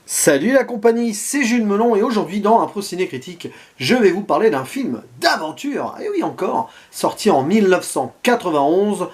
Salut la compagnie, c'est Jules Melon et aujourd'hui dans Impro Ciné Critique, je vais vous parler d'un film d'aventure, et oui encore, sorti en 1991,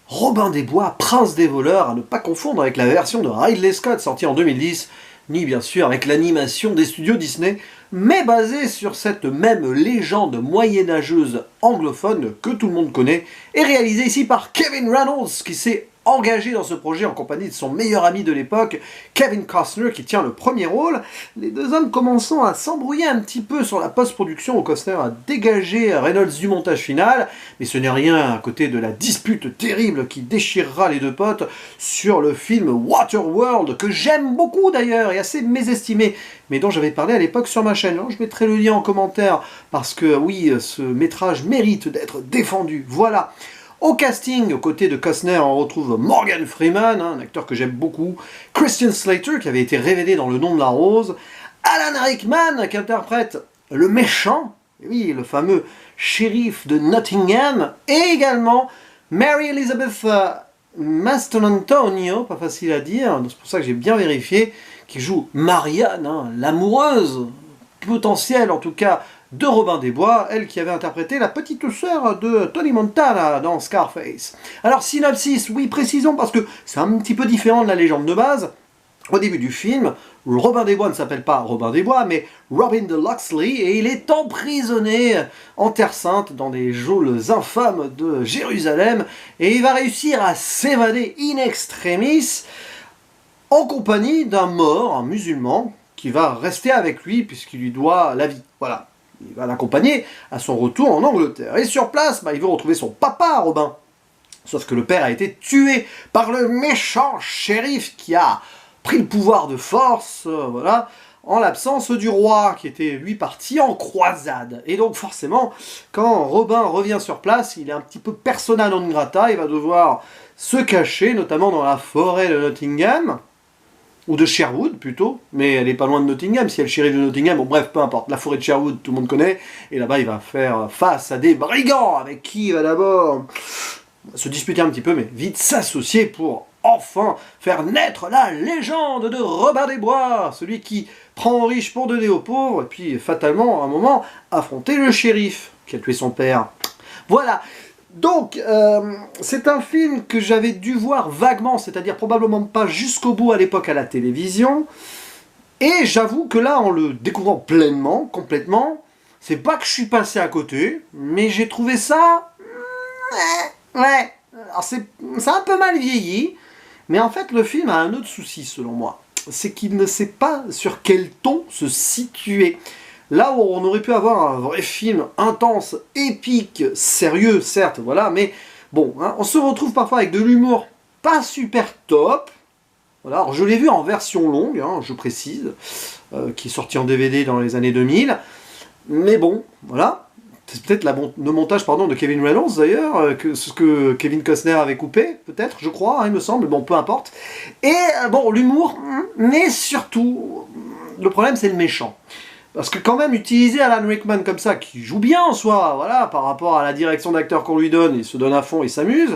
Robin des Bois, Prince des voleurs, à ne pas confondre avec la version de Ridley Scott sortie en 2010, ni bien sûr avec l'animation des studios Disney, mais basé sur cette même légende moyenâgeuse anglophone que tout le monde connaît, et réalisé ici par Kevin Reynolds, qui s'est engagé dans ce projet en compagnie de son meilleur ami de l'époque, Kevin Costner, qui tient le premier rôle, les deux hommes commençant à s'embrouiller un petit peu sur la post-production où Costner a dégagé Reynolds du montage final, mais ce n'est rien à côté de la dispute terrible qui déchirera les deux potes sur le film Waterworld, que j'aime beaucoup d'ailleurs et assez mésestimé, mais dont j'avais parlé à l'époque sur ma chaîne. Je mettrai le lien en commentaire, parce que oui, ce métrage mérite d'être défendu. Voilà. Au casting, aux côtés de Costner, on retrouve Morgan Freeman, un acteur que j'aime beaucoup, Christian Slater, qui avait été révélé dans Le Nom de la Rose, Alan Rickman, qui interprète le méchant, oui, le fameux shérif de Nottingham, et également Mary Elizabeth Mastrantonio, pas facile à dire, c'est pour ça que j'ai bien vérifié, qui joue Marianne, l'amoureuse potentielle en tout cas, de Robin des Bois, elle qui avait interprété la petite sœur de Tony Montana dans Scarface. Alors synopsis, oui précisons parce que c'est un petit peu différent de la légende de base. Au début du film, Robin des Bois ne s'appelle pas Robin des Bois, mais Robin de Locksley, et il est emprisonné en Terre Sainte dans des geôles infâmes de Jérusalem, et il va réussir à s'évader in extremis en compagnie d'un mort, un musulman, qui va rester avec lui puisqu'il lui doit la vie. Voilà. Il va l'accompagner à son retour en Angleterre. Et sur place, il veut retrouver son papa, Robin. Sauf que le père a été tué par le méchant shérif qui a pris le pouvoir de force, voilà, en l'absence du roi, qui était lui parti en croisade. Et donc forcément, quand Robin revient sur place, il est un petit peu persona non grata, il va devoir se cacher, notamment dans la forêt de Nottingham, ou de Sherwood plutôt, mais elle est pas loin de Nottingham, si elle est le shérif de Nottingham, bon bref, peu importe, la forêt de Sherwood, tout le monde connaît, et là-bas il va faire face à des brigands, avec qui il va d'abord se disputer un petit peu, mais vite s'associer pour enfin faire naître la légende de Robin des Bois, celui qui prend aux riches pour donner aux pauvres, et puis fatalement, à un moment, affronter le shérif, qui a tué son père. Voilà. Donc, c'est un film que j'avais dû voir vaguement, c'est-à-dire probablement pas jusqu'au bout à l'époque à la télévision, et j'avoue que là, en le découvrant pleinement, complètement, c'est pas que je suis passé à côté, mais j'ai trouvé ça... Ouais, alors c'est un peu mal vieilli, mais en fait le film a un autre souci selon moi, c'est qu'il ne sait pas sur quel ton se situer. Là où on aurait pu avoir un vrai film intense, épique, sérieux, certes, voilà, mais bon, on se retrouve parfois avec de l'humour pas super top. Voilà, alors je l'ai vu en version longue, je précise, qui est sorti en DVD dans les années 2000, mais bon, voilà. C'est peut-être le montage de Kevin Reynolds d'ailleurs, ce que Kevin Costner avait coupé, peut-être, je crois, il me semble, bon, peu importe. Et bon, l'humour, mais surtout, le problème c'est le méchant. Parce que quand même, utiliser Alan Rickman comme ça, qui joue bien en soi, voilà, par rapport à la direction d'acteur qu'on lui donne, il se donne à fond, il s'amuse,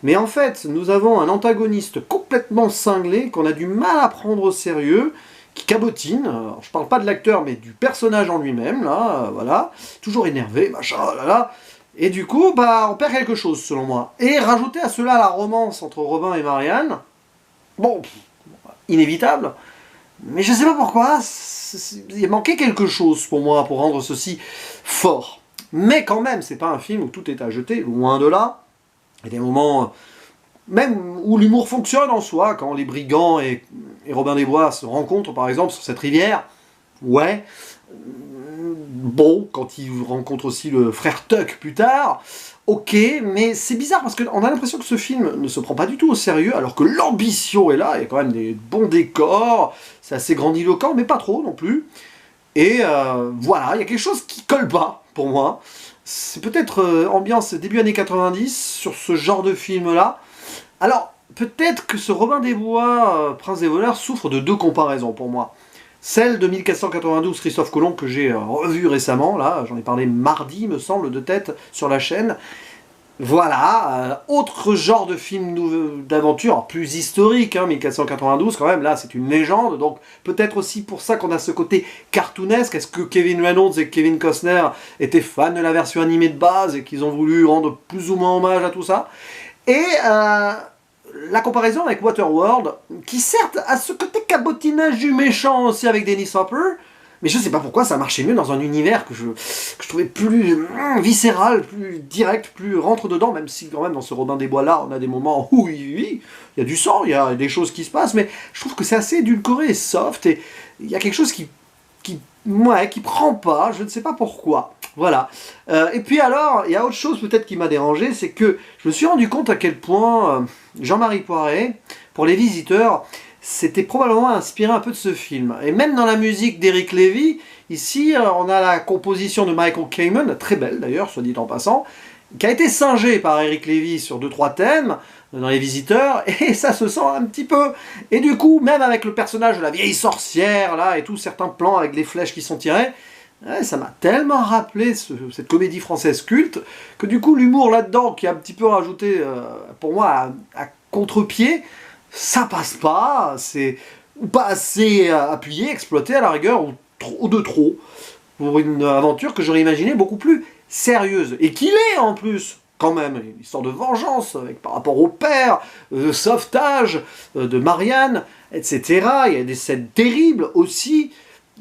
mais en fait, nous avons un antagoniste complètement cinglé, qu'on a du mal à prendre au sérieux, qui cabotine, alors, je parle pas de l'acteur, mais du personnage en lui-même, là, voilà, toujours énervé, machin, là, là, et du coup, on perd quelque chose, selon moi. Et rajouter à cela la romance entre Robin et Marianne, bon, inévitable, mais je sais pas pourquoi, il manquait quelque chose pour moi pour rendre ceci fort. Mais quand même, c'est pas un film où tout est à jeter, loin de là. Il y a des moments, même où l'humour fonctionne en soi, quand les brigands et Robin des Bois se rencontrent par exemple sur cette rivière. Ouais. Bon, quand ils rencontrent aussi le frère Tuck plus tard, ok, mais c'est bizarre parce qu'on a l'impression que ce film ne se prend pas du tout au sérieux, alors que l'ambition est là, il y a quand même des bons décors, c'est assez grandiloquent, mais pas trop non plus. Et voilà, il y a quelque chose qui colle pas, pour moi. C'est peut-être ambiance début années 90 sur ce genre de film-là. Alors, peut-être que ce Robin des Bois, Prince des voleurs, souffre de deux comparaisons pour moi. Celle de 1492, Christophe Colomb, que j'ai revu récemment, là, j'en ai parlé mardi, me semble, de tête, sur la chaîne. Voilà, autre genre de film d'aventure, plus historique, hein, 1492 quand même, là c'est une légende, donc peut-être aussi pour ça qu'on a ce côté cartoonesque. Est-ce que Kevin Reynolds et Kevin Costner étaient fans de la version animée de base et qu'ils ont voulu rendre plus ou moins hommage à tout ça? Et la comparaison avec Waterworld, qui certes a ce côté cabotinage du méchant aussi avec Dennis Hopper, mais je sais pas pourquoi ça marchait mieux dans un univers que je trouvais plus viscéral, plus direct, plus rentre dedans, même si quand même dans ce Robin des Bois là, on a des moments où il y a du sang, il y a des choses qui se passent, mais je trouve que c'est assez édulcoré et soft, et il y a quelque chose qui prend pas, je ne sais pas pourquoi. Voilà. Et puis alors, il y a autre chose peut-être qui m'a dérangé, c'est que je me suis rendu compte à quel point Jean-Marie Poiret, pour Les Visiteurs, c'était probablement inspiré un peu de ce film. Et même dans la musique d'Eric Lévy, ici, on a la composition de Michael Kamen, très belle d'ailleurs, soit dit en passant, qui a été singée par Eric Lévy sur 2-3 thèmes dans Les Visiteurs, et ça se sent un petit peu. Et du coup, même avec le personnage de la vieille sorcière, là, et tout, certains plans avec les flèches qui sont tirées, ouais, ça m'a tellement rappelé cette comédie française culte, que du coup, l'humour là-dedans, qui a un petit peu rajouté, pour moi, à contre-pied, ça passe pas, c'est pas assez appuyé, exploité à la rigueur, ou de trop, pour une aventure que j'aurais imaginé beaucoup plus sérieuse. Et qu'il est en plus, quand même, une histoire de vengeance avec, par rapport au père, de sauvetage, de Marianne, etc. Il y a des scènes terribles aussi.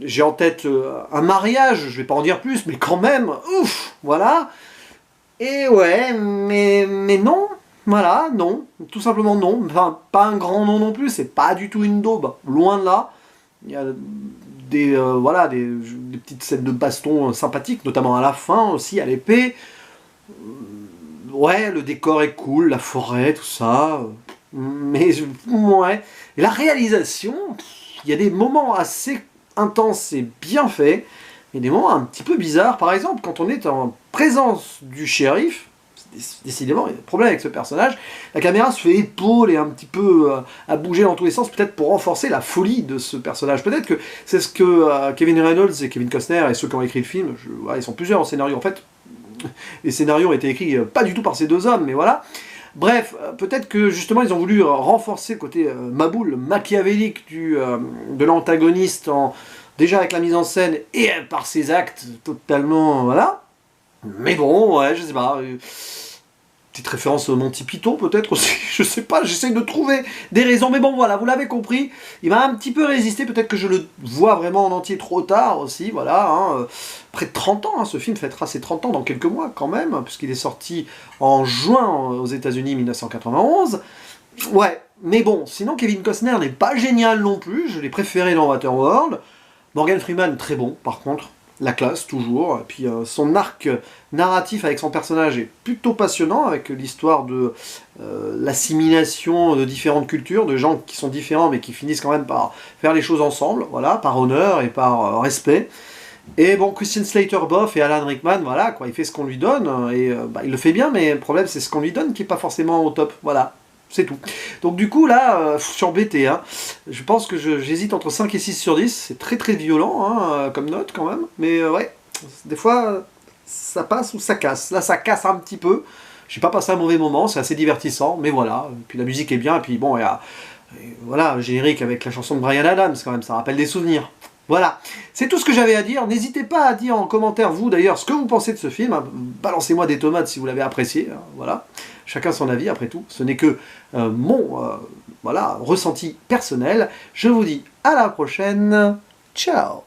J'ai en tête un mariage, je vais pas en dire plus, mais quand même, ouf, voilà. Et ouais, mais non. Voilà, non, tout simplement non. Enfin, pas un grand non non plus, c'est pas du tout une daube, loin de là. Il y a des petites scènes de baston sympathiques, notamment à la fin aussi, à l'épée. Ouais, le décor est cool, la forêt, tout ça. Ouais. Et la réalisation, il y a des moments assez intenses et bien faits, et des moments un petit peu bizarres. Par exemple, quand on est en présence du shérif, décidément, il y a des problèmes avec ce personnage. La caméra se fait épaule et un petit peu à bouger dans tous les sens, peut-être pour renforcer la folie de ce personnage. Peut-être que c'est ce que Kevin Reynolds et Kevin Costner et ceux qui ont écrit le film, ils sont plusieurs en scénario. En fait, les scénarios ont été écrits pas du tout par ces deux hommes, mais voilà. Bref, peut-être que justement ils ont voulu renforcer le côté maboule, machiavélique de l'antagoniste, déjà avec la mise en scène et par ses actes totalement, voilà. Mais bon, ouais, je sais pas. Petite référence au Monty Python peut-être aussi, je sais pas, j'essaie de trouver des raisons, mais bon voilà, vous l'avez compris, il m'a un petit peu résisté, peut-être que je le vois vraiment en entier trop tard aussi, voilà, hein, près de 30 ans, hein, ce film fêtera ses 30 ans dans quelques mois quand même, puisqu'il est sorti en juin aux États-Unis 1991, ouais, mais bon, sinon Kevin Costner n'est pas génial non plus, je l'ai préféré dans Waterworld, Morgan Freeman très bon par contre, la classe toujours, et puis son arc narratif avec son personnage est plutôt passionnant, avec l'histoire de l'assimilation de différentes cultures, de gens qui sont différents mais qui finissent quand même par faire les choses ensemble, voilà, par honneur et par respect. Et bon, Christian Slater-Boff et Alan Rickman, voilà, quoi, il fait ce qu'on lui donne, et il le fait bien, mais le problème c'est ce qu'on lui donne qui est pas forcément au top, voilà. C'est tout. Donc du coup là, je suis embêté, hein. Je pense que j'hésite entre 5 et 6 sur 10, c'est très très violent hein, comme note quand même, mais ouais, des fois ça passe ou ça casse. Là ça casse un petit peu, j'ai pas passé un mauvais moment, c'est assez divertissant, mais voilà, et puis la musique est bien, et puis bon, il y a voilà, le générique avec la chanson de Bryan Adams quand même, ça rappelle des souvenirs. Voilà, c'est tout ce que j'avais à dire. N'hésitez pas à dire en commentaire, vous d'ailleurs, ce que vous pensez de ce film. Balancez-moi des tomates si vous l'avez apprécié. Hein, voilà, chacun son avis après tout. Ce n'est que mon voilà, ressenti personnel. Je vous dis à la prochaine. Ciao.